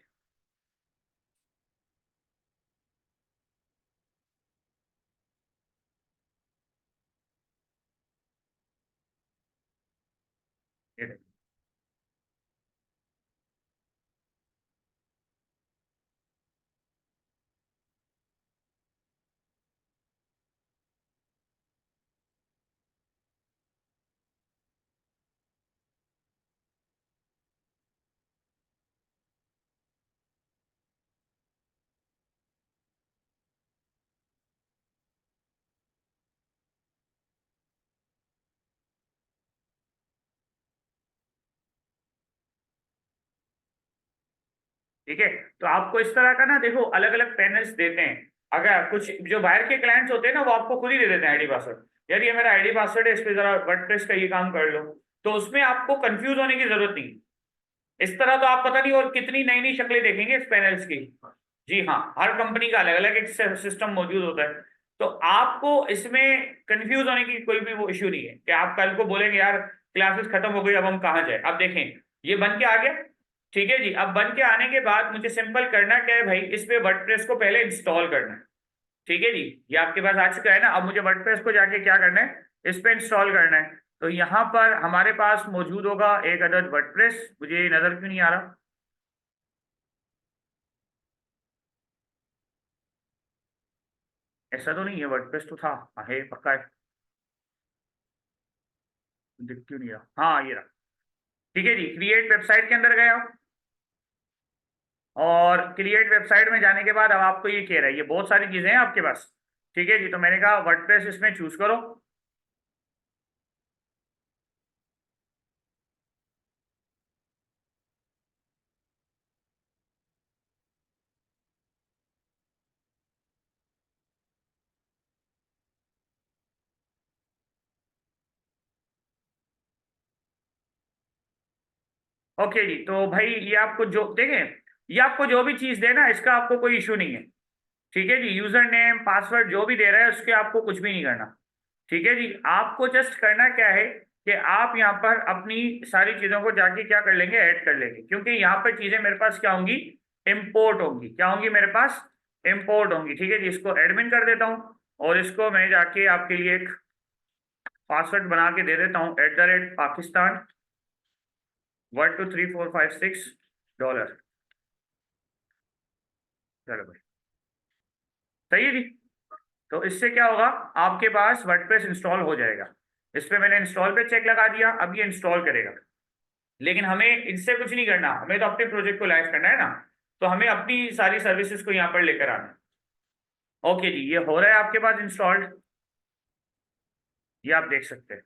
ये देखो। ठीक है, तो आपको इस तरह का ना देखो अलग अलग पैनल्स देते हैं। अगर कुछ जो बाहर के क्लाइंट्स होते हैं ना, वो आपको खुद ही दे देते हैं आईडी पासवर्ड, यार ये मेरा आईडी पासवर्ड है, इस पे जरा वर्डप्रेस का ये काम कर लो। तो उसमें आपको कंफ्यूज होने की जरूरत नहीं। इस तरह तो आप पता नहीं और कितनी नई नई शक्लें देखेंगे इस पैनल्स की। जी हाँ, हर कंपनी का अलग अलग एक सिस्टम मौजूद होता है। तो आपको इसमें कंफ्यूज होने की कोई भी वो इश्यू नहीं है कि आप कल को बोलेंगे यार क्लासेस खत्म हो गई, अब हम कहाँ जाए। अब देखें ये बन के आ गया। ठीक है जी, अब बन के आने के बाद मुझे सिंपल करना क्या है भाई, इस पे वर्डप्रेस को पहले इंस्टॉल करना है। ठीक है जी, ये आपके पास आ चुका है ना, अब मुझे वर्डप्रेस को जाके क्या करना है, इस पे इंस्टॉल करना है। तो यहाँ पर हमारे पास मौजूद होगा एक अदद वर्डप्रेस, मुझे ये नजर क्यों नहीं आ रहा। ऐसा तो नहीं है, वर्डप्रेस तो था। हाँ, है पक्का है, दिख क्यों नहीं रहा, हाँ ये रहा। ठीक है जी, क्रिएट वेबसाइट के अंदर गए आप, और क्रिएट वेबसाइट में जाने के बाद अब आपको ये कह रहा है, ये बहुत सारी चीजें हैं आपके पास। ठीक है जी, तो मैंने कहा वर्डप्रेस इसमें चूज करो। ओके जी, तो भाई ये आपको जो देखें, ये आपको जो भी चीज देना इसका आपको कोई इशू नहीं है। ठीक है जी, यूजर नेम पासवर्ड जो भी दे रहा है उसके आपको कुछ भी नहीं करना। ठीक है जी, आपको जस्ट करना क्या है कि आप यहाँ पर अपनी सारी चीजों को जाके क्या कर लेंगे, ऐड कर लेंगे, क्योंकि यहाँ पर चीजें मेरे पास क्या होंगी, इम्पोर्ट होंगी। क्या होंगी मेरे पास, इम्पोर्ट होंगी। ठीक है जी, इसको एडमिन कर देता हूँ और इसको मैं जाके आपके लिए एक पासवर्ड बना के दे देता हूँ, @Pakistan 123456 $। चलो भाई, सही है जी। तो इससे क्या होगा, आपके पास वर्डप्रेस इंस्टॉल हो जाएगा। इस पे मैंने इंस्टॉल पे चेक लगा दिया, अब ये इंस्टॉल करेगा। लेकिन हमें इनसे कुछ नहीं करना, हमें तो अपने प्रोजेक्ट को लाइव करना है ना। तो हमें अपनी सारी सर्विसेज को यहाँ पर लेकर आना है। ओके जी, ये हो रहा है आपके पास इंस्टॉल्ड, ये आप देख सकते हैं।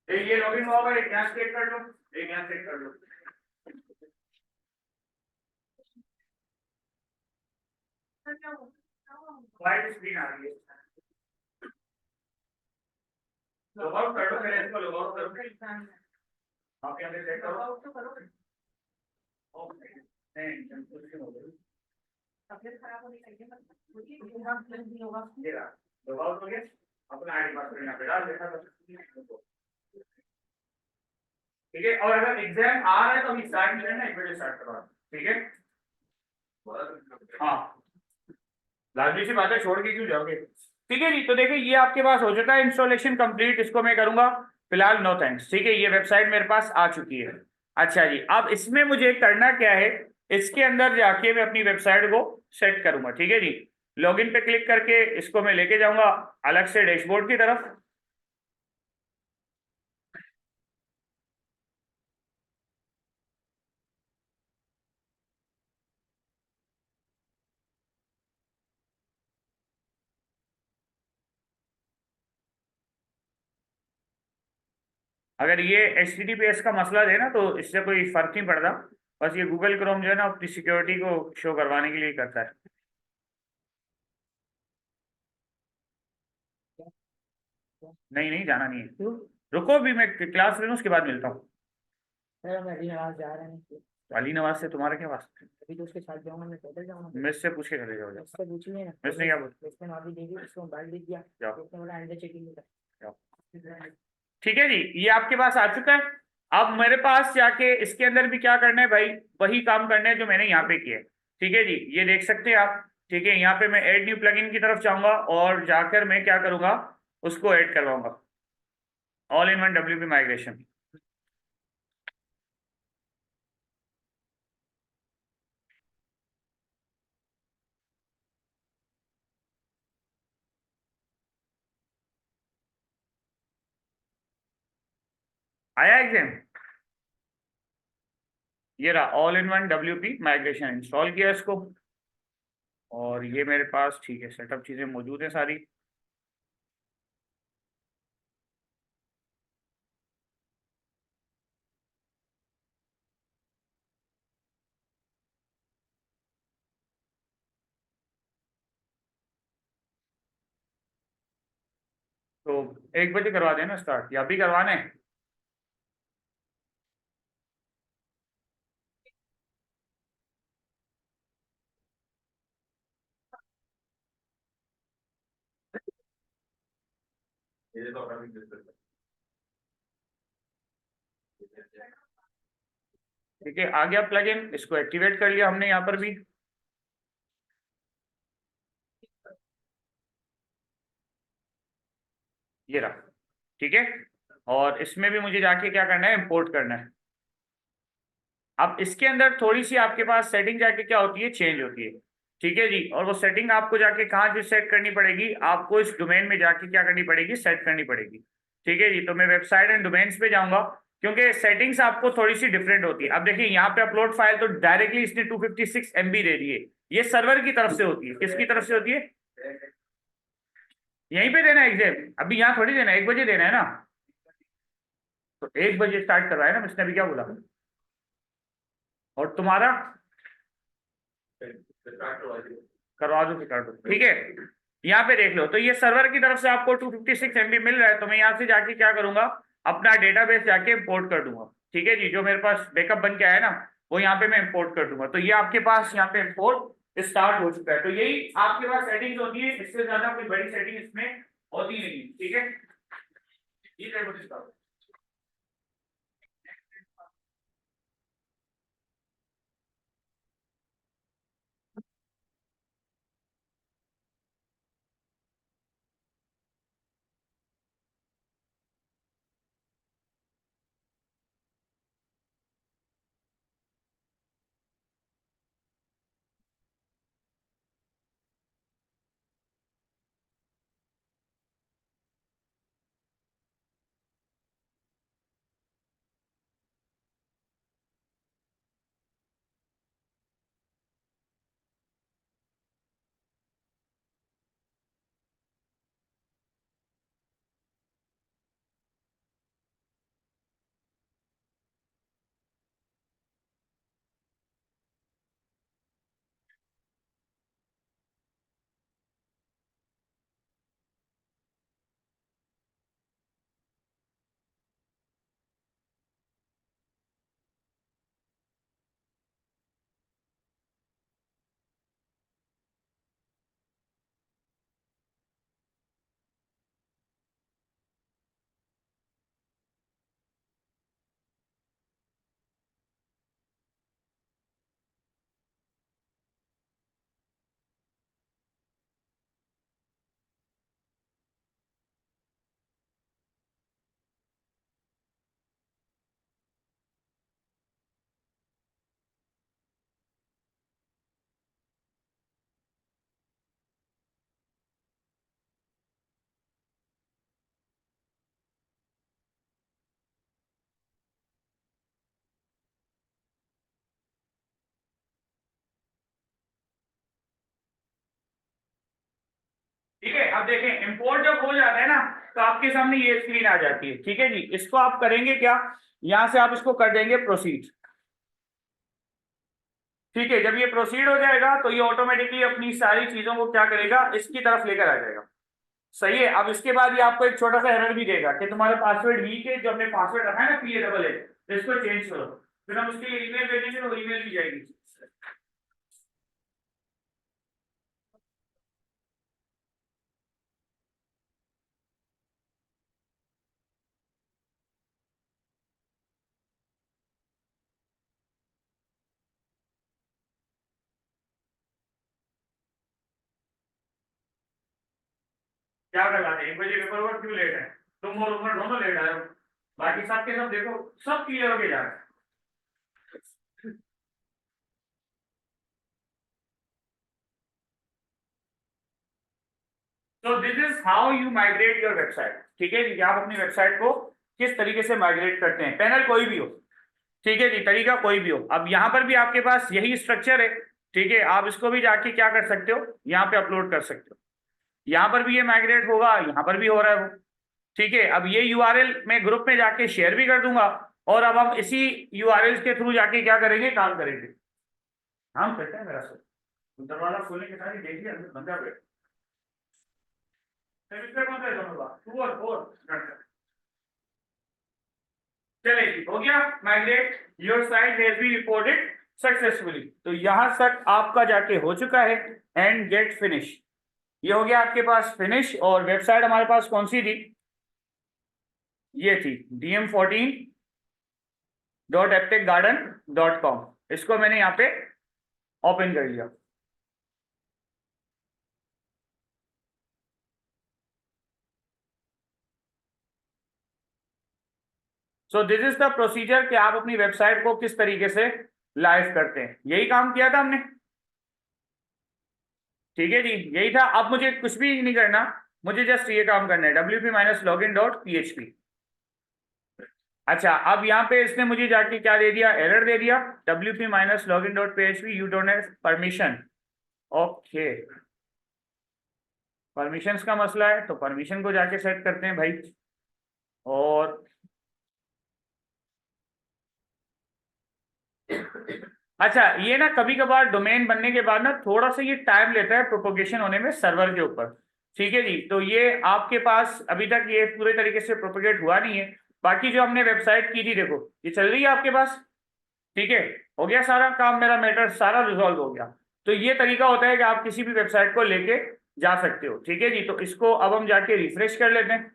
एक ये लॉगिन हुआ होगा, एक यहाँ चेक कर लो, एक यहाँ चेक कर लो। व्हाइट स्क्रीन आ रही है, लॉग आउट कर लो, पहले इसको लॉग आउट करो। आप यहाँ पे चेक करो। ओके, नहीं कंफ्यूजन हो गई। तबीयत खराब होने लगी है, ये रहा, लॉग आउट हो गया। अपना आईडी पासवर्ड यहाँ पे डाल देना बस। ठीक है, और अगर एग्जाम आ रहा है तो अभी स्टार्ट नहीं करना, एक बजे स्टार्ट करवा। ठीक है, हाँ, लाजमी सी बात है, छोड़ के क्यों जाओगे। ठीक है जी, तो देखिए ये आपके पास हो चुका है इंस्टॉलेशन कंप्लीट, इसको मैं करूंगा फिलहाल नो थैंक्स। ठीक है, ये वेबसाइट मेरे पास आ चुकी है। अच्छा जी, अब इसमें मुझे करना क्या है, इसके अंदर जाके मैं अपनी वेबसाइट को सेट करूंगा। ठीक है जी, लॉगिन पे क्लिक करके इसको मैं लेके जाऊंगा अलग से डैशबोर्ड की तरफ। अगर ये HTTPS का मसला है ना, तो इससे कोई फर्क नहीं पड़ता। बस ये गूगल क्रोम जो है ना, अपनी सिक्योरिटी को शो करवाने के लिए करता है। नहीं नहीं, जाना नहीं है। क्यों? रुको, अभी मैं क्लास ले लूँ, उसके बाद मिलता हूँ। सर मैं अभी नवाज जा रहा है। अली नवाज से तुम्हारा क्या वास्ता? अभी तो उसके साथ जाऊंगा, मैं पैदल जाऊंगा। मेरे से पूछ के चले जाओ, जाओ। उससे पूछ लिया ना, मेरे क्या बोल? उसने माफी दे दी, उसको मोबाइल दे दिया। जाओ उसने बोला अंडर चेकिंग होगा। जाओ। ठीक है जी, ये आपके पास आ चुका है। अब मेरे पास जाके इसके अंदर भी क्या करना है भाई, वही काम करना है जो मैंने यहाँ पे किया है। ठीक है जी, ये देख सकते हैं आप। ठीक है, यहाँ पे मैं ऐड न्यू प्लगइन की तरफ जाऊंगा और जाकर मैं क्या करूंगा, उसको ऐड करवाऊंगा, all in one WP migration. आया एग्जाम? ये रहा all in one WP migration, install किया इसको। और ये मेरे पास ठीक है, सेटअप चीजें मौजूद है सारी। तो 1 बजे करवा देना स्टार्ट, या भी करवाना है? ठीक है, आ गया प्लगइन, इसको एक्टिवेट कर लिया हमने यहाँ पर भी। ये रहा। ठीक है, और इसमें भी मुझे जाके क्या करना है, इंपोर्ट करना है। अब इसके अंदर थोड़ी सी आपके पास सेटिंग जाके क्या होती है, चेंज होती है। ठीक है जी, और वो सेटिंग आपको जाके कहाँ से सेट करनी पड़ेगी, आपको इस डोमेन में जाके क्या करनी पड़ेगी, सेट करनी पड़ेगी। ठीक है जी, तो मैं वेबसाइट एंड डोमेन्स पे जाऊंगा, क्योंकि सेटिंग्स आपको थोड़ी सी डिफरेंट होती है। अब देखिए यहाँ पे अपलोड फाइल तो डायरेक्टली इसने 256 MB दे दी है। ये सर्वर की तरफ से होती है, किसकी तरफ से होती है? यहीं पे देना है एग्जाम, अभी यहाँ थोड़ी देना है, 1 बजे देना है ना। तो 1 बजे स्टार्ट करवाया ना, इसने अभी क्या बोला? और तुम्हारा करवा दो, फिर कर दो। ठीक है, यहाँ पे देख लो, तो ये सर्वर की तरफ से आपको 256 MB मिल रहा है, तो मैं यहाँ से जाके क्या करूंगा, अपना डेटाबेस जाके इंपोर्ट कर दूंगा। ठीक है जी, जो मेरे पास बैकअप बन के आया ना, वो यहाँ पे मैं इंपोर्ट कर दूंगा। तो ये आपके पास यहाँ पे इंपोर्ट स्टार्ट हो चुका है। तो यही आपके पास सेटिंग्स होती है, इससे ज्यादा कोई बड़ी सेटिंग इसमें होती नहीं। ठीक है, ये देखो इसका। ठीक है, अब देखें, इंपोर्ट जब हो जाता है ना, तो आपके सामने ये स्क्रीन आ जाती है। ठीक है जी, इसको आप करेंगे क्या, यहां से आप इसको कर देंगे प्रोसीड। ठीक है, जब ये प्रोसीड हो जाएगा तो ये ऑटोमेटिकली अपनी सारी चीजों को क्या करेगा, इसकी तरफ लेकर आ जाएगा। सही है। अब इसके बाद ये आपको एक छोटा सा एरर भी देगा कि तुम्हारा पासवर्ड वीक है, जो हमने पासवर्ड रखा है ना PAAA, इसको चेंज करो। फिर हम उसके लिए ईमेल भेजेंगे, वो ईमेल भी जाएगी। क्या करवाते हैं, 1 बजे पेपर वर्क क्यों लेट है, तुम और उमर दोनों लेट आए हो, बाकी सब के सब देखो सब क्लियर होके जा रहे हैं। तो this is how you migrate your website. ठीक है जी, आप अपनी वेबसाइट को किस तरीके से माइग्रेट करते हैं, पैनल कोई भी हो। ठीक है जी, तरीका कोई भी हो। अब यहाँ पर भी आपके पास यही स्ट्रक्चर है। ठीक है, आप इसको भी जाके क्या कर सकते हो, यहाँ पे अपलोड कर सकते हो। यहाँ पर भी ये माइग्रेट होगा, यहाँ पर भी हो रहा है वो। ठीक है, अब ये यूआरएल मैं ग्रुप में जाके शेयर भी कर दूंगा, और अब हम इसी यूआरएल के थ्रू जाके क्या करेंगे, काम करेंगे। हम करते हैं मेरा सर, दरवाजा खोलने के साथ ही देखिए अंदर बंदा बैठ, कौन सा है दोनों बात 2 और 4। चलिए जी, हो गया migrate, your site has been reported successfully. तो यहां तक आपका जाके हो चुका है, एंड गेट फिनिश, ये हो गया आपके पास फिनिश। और वेबसाइट हमारे पास कौन सी थी, ये थी dm14.aptechgarden.com। इसको मैंने यहाँ पे ओपन कर लिया। So this is the procedure कि आप अपनी वेबसाइट को किस तरीके से लाइव करते हैं, यही काम किया था हमने। ठीक है जी, यही था। अब मुझे कुछ भी नहीं करना, मुझे जस्ट ये काम करना है, wp-login.php। अच्छा, अब यहाँ पे इसने मुझे जाके क्या दे दिया, एरर दे दिया, wp-login.php you don't have permission. Okay, permissions का मसला है, तो परमिशन को जाके सेट करते हैं भाई। और अच्छा, ये ना कभी कभार डोमेन बनने के बाद ना थोड़ा सा ये टाइम लेता है प्रोपोगेशन होने में सर्वर के ऊपर। ठीक है जी, तो ये आपके पास अभी तक ये पूरे तरीके से प्रोपोगेट हुआ नहीं है। बाकी जो हमने वेबसाइट की थी, देखो ये चल रही है आपके पास। ठीक है, हो गया सारा काम, मेरा मैटर सारा रिजॉल्व हो गया। तो ये तरीका होता है कि आप किसी भी वेबसाइट को लेके जा सकते हो। ठीक है जी, तो इसको अब हम जाके रिफ्रेश कर लेते हैं।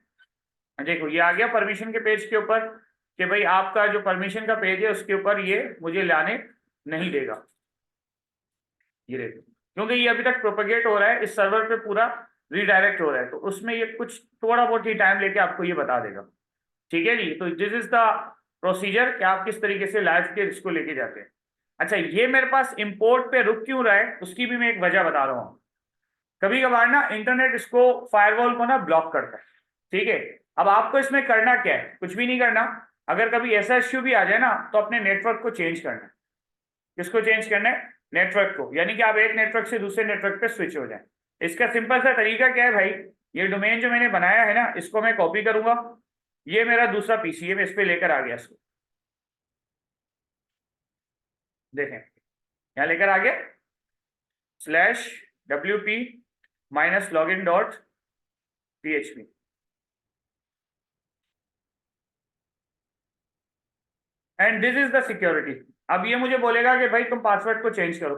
देखो ये आ गया परमिशन के पेज के ऊपर, कि भाई आपका जो परमिशन का पेज है उसके ऊपर ये मुझे लाने नहीं देगा। ये देखो, क्योंकि ये अभी तक प्रोपेगेट हो रहा है, इस सर्वर पे पूरा रीडायरेक्ट हो रहा है, तो उसमें ये कुछ थोड़ा बहुत ही टाइम लेके आपको ये बता देगा। ठीक है जी, तो दिस इज द प्रोसीजर कि आप किस तरीके से लाइव के इसको लेके जाते हैं। अच्छा, ये मेरे पास इंपोर्ट पे रुक क्यों रहा है, उसकी भी मैं एक वजह बता रहा हूँ। कभी कभार ना इंटरनेट इसको फायरवॉल को ना ब्लॉक करता है। ठीक है, अब आपको इसमें करना क्या है, कुछ भी नहीं करना। अगर कभी ऐसा इश्यू भी आ जाए ना, तो अपने नेटवर्क को चेंज करना है। किसको चेंज करना है, नेटवर्क को, यानी कि आप एक नेटवर्क से दूसरे नेटवर्क पे स्विच हो जाए। इसका सिंपल सा तरीका क्या है भाई, ये डोमेन जो मैंने बनाया है ना, इसको मैं कॉपी करूंगा, ये मेरा दूसरा पीसी है, मैं इस पे लेकर आ गया इसको, देखें यहाँ लेकर आ गया, /wp-login.php। And this is the security. अब ये मुझे बोलेगा कि भाई तुम पासवर्ड को चेंज करो।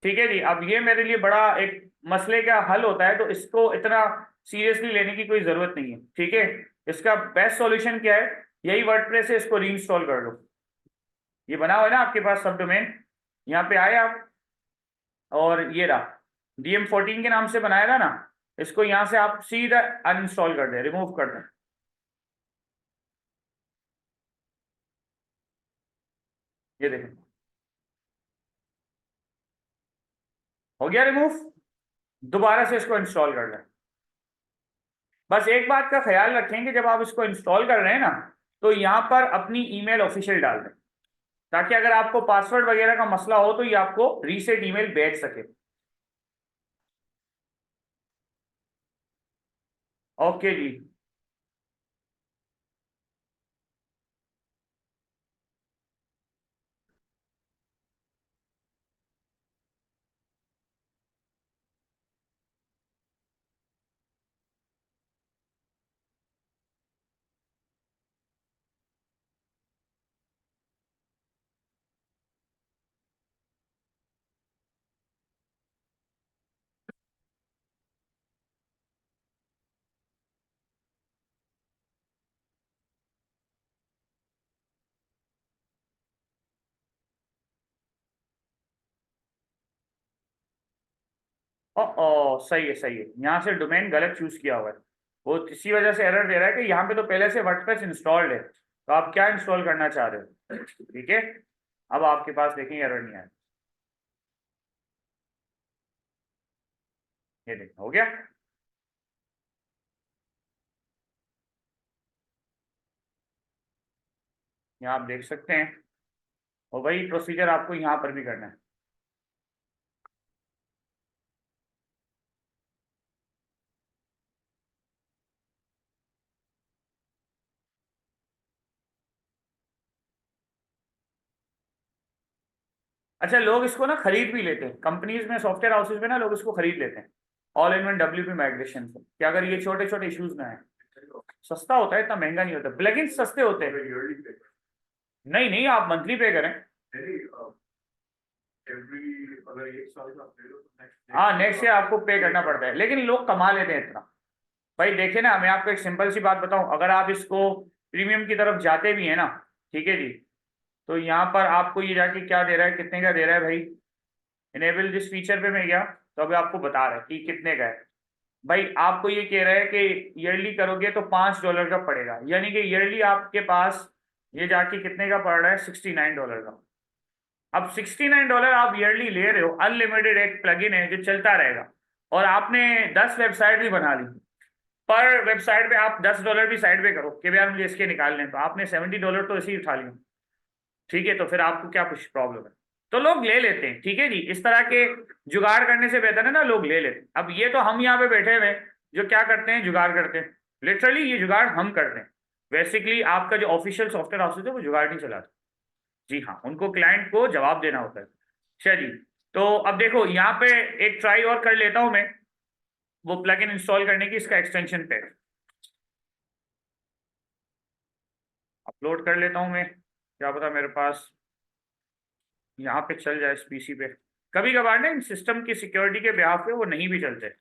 ठीक है जी, अब ये मेरे लिए बड़ा एक मसले का हल होता है, तो इसको इतना सीरियसली लेने की कोई जरूरत नहीं है। ठीक है, इसका बेस्ट सॉल्यूशन क्या है, यही वर्डप्रेस है, इसको रीइंस्टॉल कर लो। ये बना हुआ है ना आपके पास सब डोमेन, यहाँ पे आए आप, और ये रहा DM14 के नाम से बनाया था ना, इसको यहाँ से आप सीधा अनइंस्टॉल कर दें, रिमूव कर दें। ये देखें, हो गया रिमूव। दोबारा से इसको इंस्टॉल कर लें। बस एक बात का ख्याल रखें कि जब आप इसको इंस्टॉल कर रहे हैं ना, तो यहाँ पर अपनी ईमेल ऑफिशियल डाल दें, ताकि अगर आपको पासवर्ड वगैरह का मसला हो तो ये आपको रीसेट ईमेल भेज सके। ओके जी, ओ सही है सही है, यहाँ से डोमेन गलत चूज किया हुआ है, वो इसी वजह से एरर दे रहा है कि यहाँ पे तो पहले से वर्डप्रेस इंस्टॉल्ड है, तो आप क्या इंस्टॉल करना चाह रहे हो, ठीक है। अब आपके पास देखेंगे एरर नहीं आया, ये देखो हो गया। यहाँ आप देख सकते हैं, और वही प्रोसीजर आपको यहाँ पर भी करना है। अच्छा, लोग इसको ना खरीद भी लेते हैं, कंपनीज में, सॉफ्टवेयर हाउसेज में ना लोग इसको खरीद लेते हैं, all in one WP migration से, कि अगर ये छोटे छोटे इश्यूज ना है। सस्ता होता है, इतना महंगा नहीं होता, प्लगइन सस्ते होते हैं। नहीं नहीं, आप मंथली पे करें। हाँ, नेक्स्ट ईयर आपको पे करना पड़ता है, लेकिन लोग कमा लेते हैं इतना। भाई देखिए ना, मैं आपको एक सिंपल सी बात बताऊं, अगर आप इसको प्रीमियम की तरफ जाते भी है ना, ठीक है जी, तो यहाँ पर आपको ये जाके क्या दे रहा है, कितने का दे रहा है भाई, इनेबल दिस फीचर पे मैं गया, तो अभी आपको बता रहा है कि कितने का है। भाई आपको ये कह रहा है कि ईयरली करोगे तो $5 का पड़ेगा, यानी कि ईयरली आपके पास ये जाके कितने का पड़ रहा है, $69 का। अब $69 आप ईयरली ले रहे हो, अनलिमिटेड एक प्लगइन है जो चलता रहेगा, और आपने 10 वेबसाइट भी बना ली, पर वेबसाइट पे आप $10 भी साइड पे करो कि यार मुझे इसके निकालने हैं, तो आपने $70 तो इसी उठा लिया, ठीक है, तो फिर आपको क्या कुछ प्रॉब्लम है, तो लोग ले लेते हैं, ठीक है जी, इस तरह के जुगाड़ करने से बेहतर है ना लोग ले लेते हैं। अब ये तो हम यहाँ पे बैठे हुए हैं, जो क्या करते हैं, जुगाड़ करते हैं, लिटरली ये जुगाड़ हम करते हैं। बेसिकली आपका जो ऑफिशियल सॉफ्टवेयर हाउस है वो जुगाड़ नहीं चलाते, जी हाँ, उनको क्लाइंट को जवाब देना होता है। चलिए, तो अब देखो यहाँ पे एक ट्राई और कर लेता हूँ मैं, वो प्लगइन इंस्टॉल करने की, इसका एक्सटेंशन पे अपलोड कर लेता हूँ मैं, क्या पता मेरे पास यहाँ पे चल जाए इस PC पे। कभी कभार ना सिस्टम की सिक्योरिटी के बिहाफ पे वो नहीं भी चलते,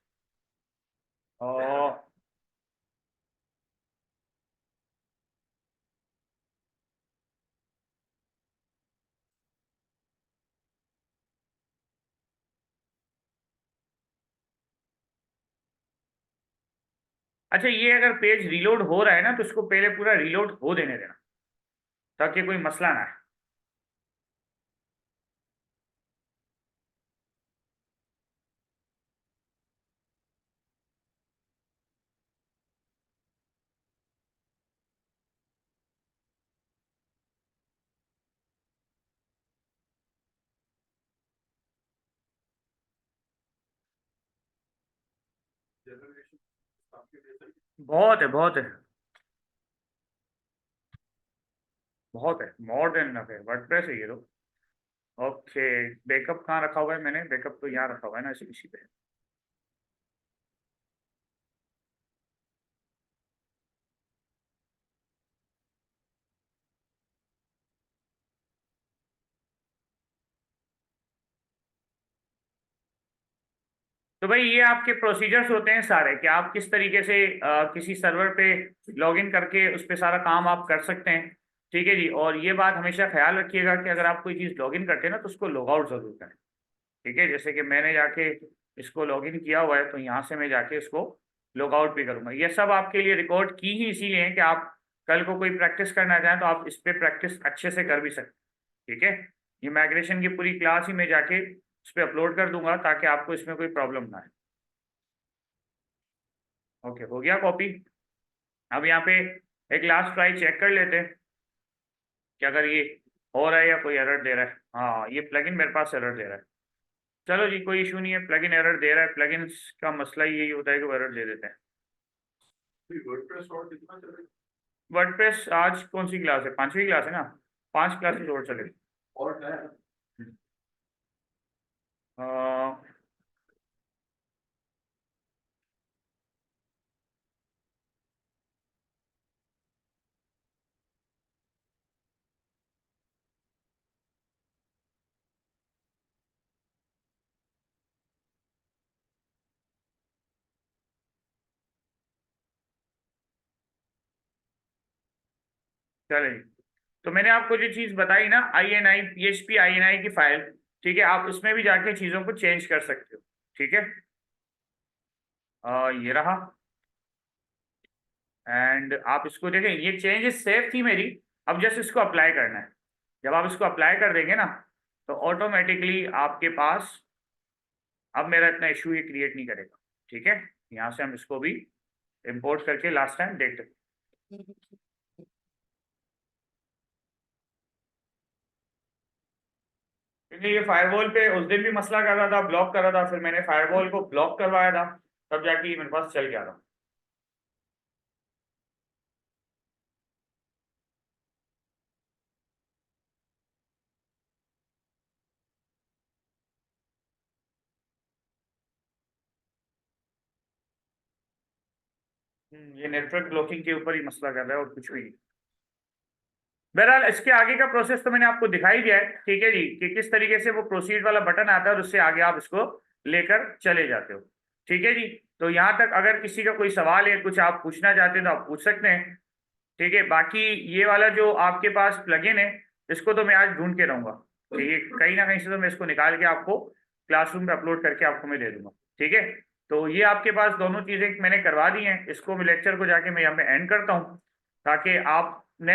और अच्छा, ये अगर पेज रीलोड हो रहा है ना, तो इसको पहले पूरा रीलोड हो देने देना, ताकि कोई मसला ना है। बहुत है बहुत है, बहुत है, मोर देन इनफ है, वर्डप्रेस है ये तो। ओके, बैकअप कहाँ रखा हुआ है मैंने, बैकअप तो यहाँ रखा हुआ है ना, इसी इसी पे। तो भाई ये आपके प्रोसीजर्स होते हैं सारे, कि आप किस तरीके से किसी सर्वर पे लॉगिन करके उस पे सारा काम आप कर सकते हैं, ठीक है जी। और ये बात हमेशा ख्याल रखिएगा कि अगर आप कोई चीज़ लॉगिन करते हैं ना, तो उसको लॉग आउट जरूर करें, ठीक है। जैसे कि मैंने जाके इसको लॉगिन किया हुआ है, तो यहाँ से मैं जाके इसको लॉग आउट भी करूंगा। ये सब आपके लिए रिकॉर्ड की ही इसीलिए है कि आप कल को कोई प्रैक्टिस करना चाहें तो आप इस पे प्रैक्टिस अच्छे से कर भी सकते हैं, ठीक है। ये माइग्रेशन की पूरी क्लास ही मैं जाके उस पर अपलोड कर दूंगा, ताकि आपको इसमें कोई प्रॉब्लम ना आए। ओके, हो गया कॉपी। अब यहाँ पे एक लास्ट ट्राई चेक कर लेते हैं कि अगर ये हो रहा है या कोई एरर दे रहा है। हाँ, ये प्लगइन मेरे पास एरर दे रहा है। चलो जी, कोई इशू नहीं है, प्लगइन एरर दे रहा है, प्लगइन का मसला ही यही होता है कि वो एरर दे देते हैं। वर्डप्रेस आज कौन सी क्लास है, 5वीं क्लास है ना, 5 क्लासेस और चले। अ, चले, तो मैंने आपको जो चीज़ बताई ना, INI PHP INI की फाइल, ठीक है, आप उसमें भी जाके चीज़ों को चेंज कर सकते हो, ठीक है। ये रहा। एंड आप इसको देखें, ये चेंजेस सेव थी मेरी। अब जस्ट इसको अप्लाई करना है। जब आप इसको अप्लाई कर देंगे ना, तो ऑटोमेटिकली आपके पास अब मेरा इतना इशू ये क्रिएट नहीं करेगा। ठीक है, यहाँ से हम इसको भी इंपोर्ट करके लास्ट टाइम देखते हैं। क्योंकि ये फायरवॉल पे उस दिन भी मसला कर रहा था, ब्लॉक कर रहा था, फिर मैंने फायरवॉल को ब्लॉक करवाया था, तब जाके ये मेरे पास चल गया था। ये नेटवर्क ब्लॉकिंग के ऊपर ही मसला कर रहा है और कुछ भी नहीं। बहरहाल इसके आगे का प्रोसेस तो मैंने आपको दिखाई दिया है, ठीक है जी, कि किस तरीके से वो प्रोसीड वाला बटन आता है और उससे आगे आप इसको लेकर चले जाते हो। ठीक है जी, तो यहाँ तक अगर किसी का कोई सवाल है, कुछ आप पूछना चाहते हैं तो आप पूछ सकते हैं। ठीक है, बाकी ये वाला जो आपके पास प्लगइन है, इसको तो मैं आज ढूंढ के रहूंगा। ठीक है, कहीं ना कहीं से तो मैं इसको निकाल के आपको क्लासरूम पे अपलोड करके आपको मैं दे दूंगा। ठीक है, तो ये आपके पास दोनों चीजें मैंने करवा दी हैं। इसको मैं लेक्चर को जाके मैं यहाँ पे एंड करता हूँ, ताकि आप